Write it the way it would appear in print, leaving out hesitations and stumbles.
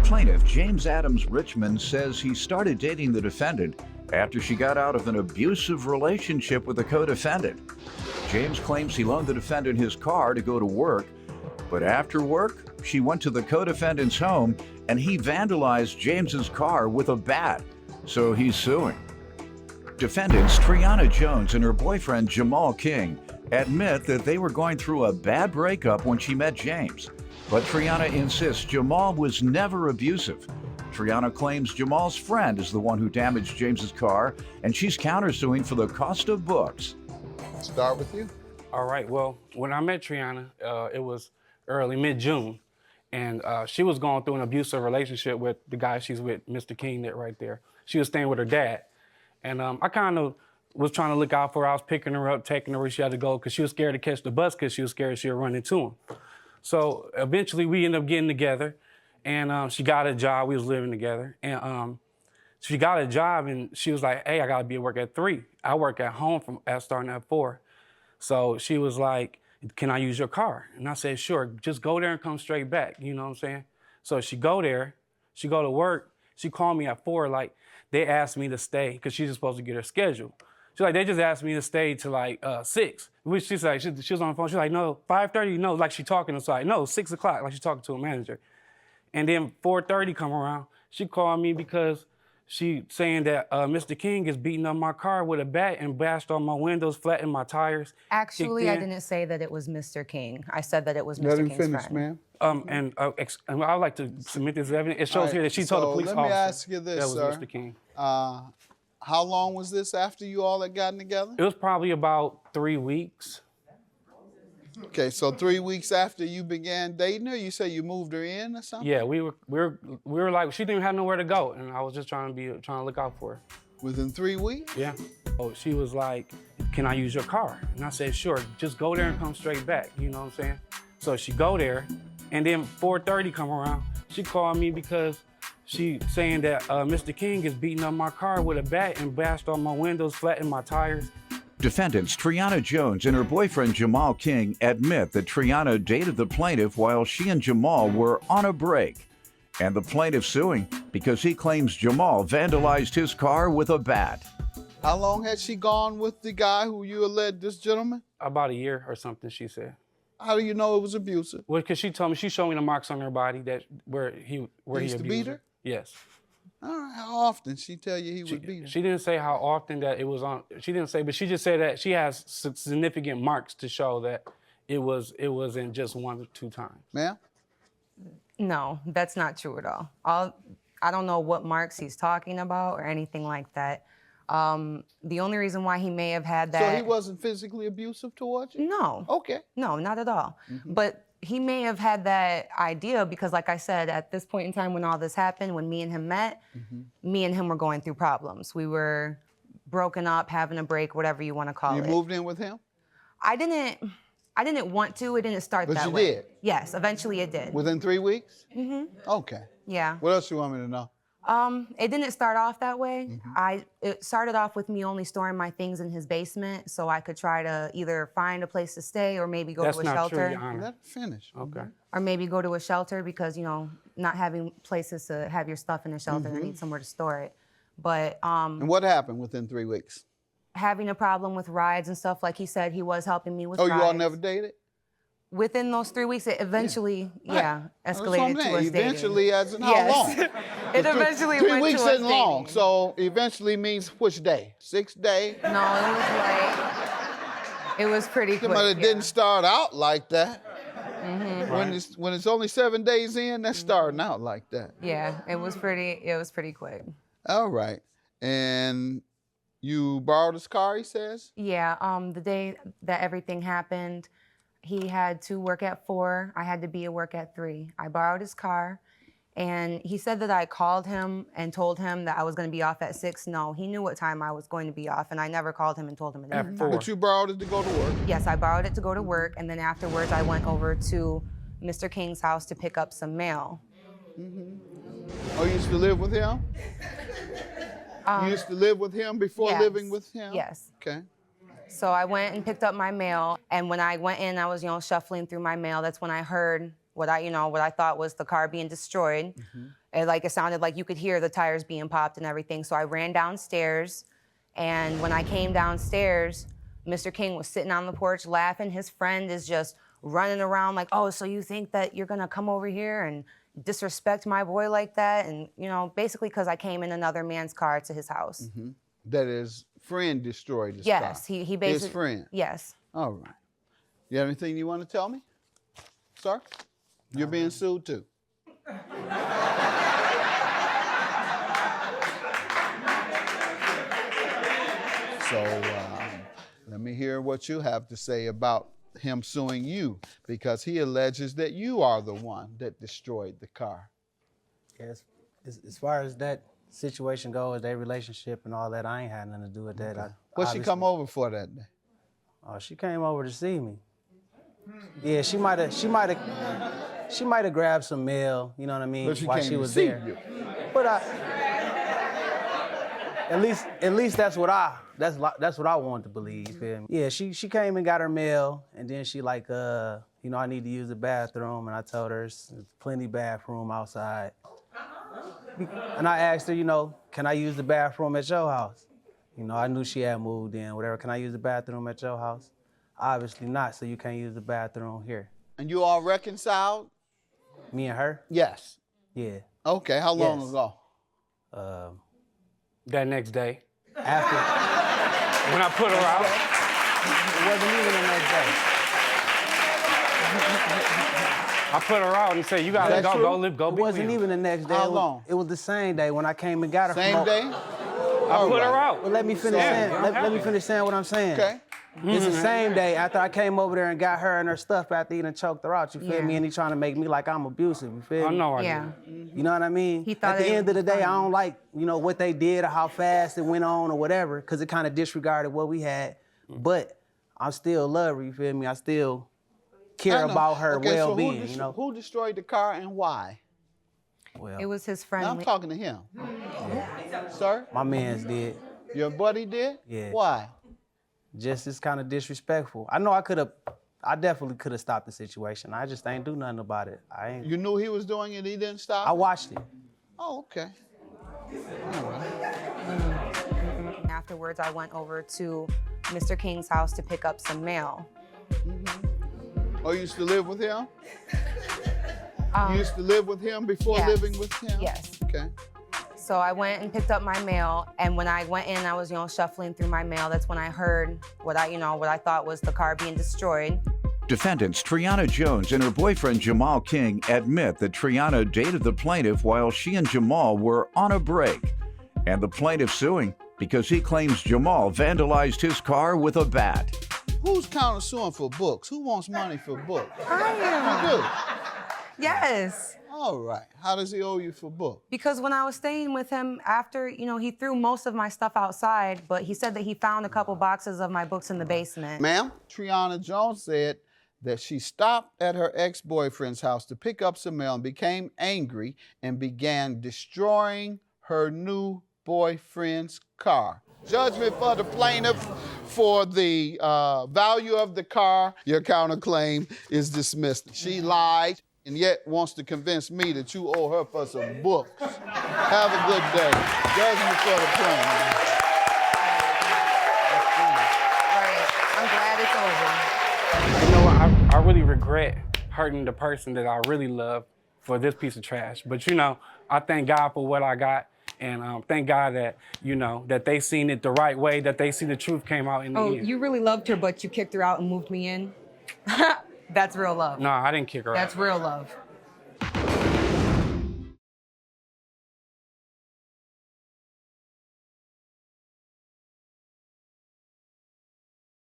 plaintiff, James Adams Richmond, says he started dating the defendant after she got out of an abusive relationship with a co-defendant. James claims he loaned the defendant his car to go to work, but after work, she went to the co-defendant's home and he vandalized James's car with a bat, so he's suing. Defendants Triana Jones and her boyfriend Jamal King admit that they were going through a bad breakup when she met James, but Triana insists Jamal was never abusive. Triana claims Jamal's friend is the one who damaged James's car, and she's countersuing for the cost of books. Start with you. All right, well, when I met Triana, it was mid-June, and she was going through an abusive relationship with the guy she's with, Mr. King, that right there. She was staying with her dad, and I kind of was trying to look out for her. I was picking her up, taking her where she had to go, because she was scared to catch the bus, because she was scared she would run into him. So eventually we ended up getting together, and she got a job. We was living together, and she got a job, and she was like, hey, I gotta be at work at 3. I work at home starting at 4. So she was like, can I use your car? And I said, sure, just go there and come straight back, you know what I'm saying? So she go there, she go to work, she called me at 4, like, they asked me to stay, because she's supposed to get her schedule. She's like, they just asked me to stay till like 6, which she's like, she was on the phone, she's like, no, 5:30, no, like she talking to us, like, no, 6 o'clock, like she's talking to a manager. And then 4:30 come around, she called me because she saying that Mr. King is beating up my car with a bat and bashed on my windows, flattened my tires. Actually, I didn't say that it was Mr. King. I said that it was Mr. King's finish, friend. ma'am. And I would like to submit this evidence. It shows here that she told the police officer let me ask you this, that was sir. Mr. King. How long was this after you all had gotten together? It was probably about 3 weeks. Okay, so 3 weeks after you began dating her, you say you moved her in or something? Yeah, we were like, she didn't have nowhere to go, and I was just trying to look out for her. Within 3 weeks? Yeah. Oh, she was like, can I use your car? And I said, sure, just go there and come straight back, you know what I'm saying? So she go there, and then 4:30 come around, she called me because she saying that Mr. King is beating up my car with a bat and bashed on my windows, flattened my tires. Defendants Triana Jones and her boyfriend Jamal King admit that Triana dated the plaintiff while she and Jamal were on a break, and the plaintiff suing because he claims Jamal vandalized his car with a bat. How long had she gone with the guy who you alleged, this gentleman? About a year or something, she said. How do you know it was abusive? Well, because she told me, she showed me the marks on her body that where he used to beat her? Yes. All right, how often she tell you he would beat her? She didn't say how often that it was on. She didn't say, but she just said that she has significant marks to show that it wasn't just 1 or 2 times. Ma'am? No, that's not true at all. I don't know what marks he's talking about or anything like that. The only reason why he may have had that... So he wasn't physically abusive towards you? No. Okay. No, not at all. But he may have had that idea because, like I said, at this point in time when all this happened, when me and him met, me and him were going through problems. We were broken up, having a break, whatever you want to call it. You moved in with him? I didn't want to. It didn't start that way. But you did? Yes, eventually it did. Within 3 weeks? Okay. Yeah. What else you want me to know? It didn't start off that way. It started off with me only storing my things in his basement so I could try to either find a place to stay or maybe go to a shelter. That's not true, Your Honor. Let it finish. Okay. Or maybe go to a shelter because, you know, not having places to have your stuff in a shelter, I need somewhere to store it. But And what happened within 3 weeks? having a problem with rides and stuff, like he said, he was helping me with Oh, rides. you all never dated? Within those 3 weeks, it eventually, That's what I'm escalated to saying. us dating. Eventually, as in how long? It eventually 3 went weeks to us isn't long, dating. so eventually means which day? 6th day? No, it was like, it was pretty quick. But it didn't start out like that. Right. When it's only 7 days in, that's starting out like that. Yeah, it was pretty quick. All right. And you borrowed his car, he says? Yeah, the day that everything happened, he had to work at 4. I had to be at work at 3. I borrowed his car, and he said that I called him and told him that I was going to be off at 6. No, he knew what time I was going to be off, and I never called him and told him at At 4. But you borrowed it to go to work? Yes, I borrowed it to go to work, and then afterwards I went over to Mr. King's house to pick up some mail. Oh, you used to live with him? You used to live with him before yes, living with him? Yes. Okay. So I went and picked up my mail, and when I went in, I was, shuffling through my mail. That's when I heard what I thought was the car being destroyed. And it sounded like you could hear the tires being popped and everything. So I ran downstairs, and when I came downstairs, Mr. King was sitting on the porch laughing. His friend is just running around like, oh, so you think that you're gonna come over here and disrespect my boy like that? And, basically because I came in another man's car to his house. That his friend destroyed his car. Yes, he basically. His friend. Yes. All right. You have anything you want to tell me, sir? You're being sued too. So let me hear what you have to say about him suing you, because he alleges that you are the one that destroyed the car. Yes. As far as that situation goes, their relationship and all that, I ain't had nothing to do with that. Okay. What'd she come over for that day? Oh, she came over to see me. Yeah, she might have grabbed some mail, you know what I mean, But she while came she to was see there. you. But at least that's what I wanted to believe. Feel me? Yeah, she came and got her mail, and then she I need to use the bathroom, and I told her there's plenty bathroom outside. And I asked her, can I use the bathroom at your house? I knew she had moved in, whatever. Can I use the bathroom at your house? Obviously not, so you can't use the bathroom here. And you all reconciled? Me and her? Yes. Yeah. Okay, how long ago? That next day, After, when I put her out, it wasn't even the next day. I put her out and said, you gotta That's go, true? go live, go It be with wasn't him. even the next day. How long? It was the same day when I came and got her. Same day? I put her out. Well, let me finish saying. I'm Let me happy. finish saying what I'm saying. Okay. It's the same day after I came over there and got her and her stuff after he done choked her out. You feel Yeah. me? And he trying to make me like I'm abusive. You feel I me? know I Yeah. did. You know what I mean? He thought At the it end of the was day, I funny. don't like what they did or how fast it went on or whatever, because it kind of disregarded what we had. But I still love her. You feel me? I still care I know. about her Okay, so well-being. who destroyed the car and why? Well, It was his friend. Now I'm talking to him. Sir, my man's did. your buddy did? Yeah. Why? Just as kind of disrespectful. I know I definitely could have stopped the situation. I just ain't do nothing about it. You knew he was doing it, he didn't stop? I watched it. Oh, okay. Afterwards, I went over to Mr. King's house to pick up some mail. Oh, you used to live with him? You used to live with him before yes. living with him? Yes. Okay. So I went and picked up my mail, and when I went in, I was, shuffling through my mail. That's when I heard what I thought was the car being destroyed. Defendants Triana Jones and her boyfriend Jamal King admit that Triana dated the plaintiff while she and Jamal were on a break, and the plaintiff suing because he claims Jamal vandalized his car with a bat. Who's countersuing for books? Who wants money for books? I am. You do? Yes. All right. How does he owe you for books? Because when I was staying with him after, he threw most of my stuff outside, but he said that he found a couple boxes of my books in the basement. Ma'am, Triana Jones said that she stopped at her ex-boyfriend's house to pick up some mail and became angry and began destroying her new boyfriend's car. Judgment for the plaintiff for the value of the car. Your counterclaim is dismissed. She lied and yet wants to convince me that you owe her for some books. Have a good day. Judgment for the plaintiff. Right. I'm glad it's over. You know what? I really regret hurting the person that I really love for this piece of trash. But I thank God for what I got, and thank God that that they seen it the right way, that they see the truth came out in the end. You really loved her, but you kicked her out and moved me in? That's real love. No, I didn't kick her out. That's real love.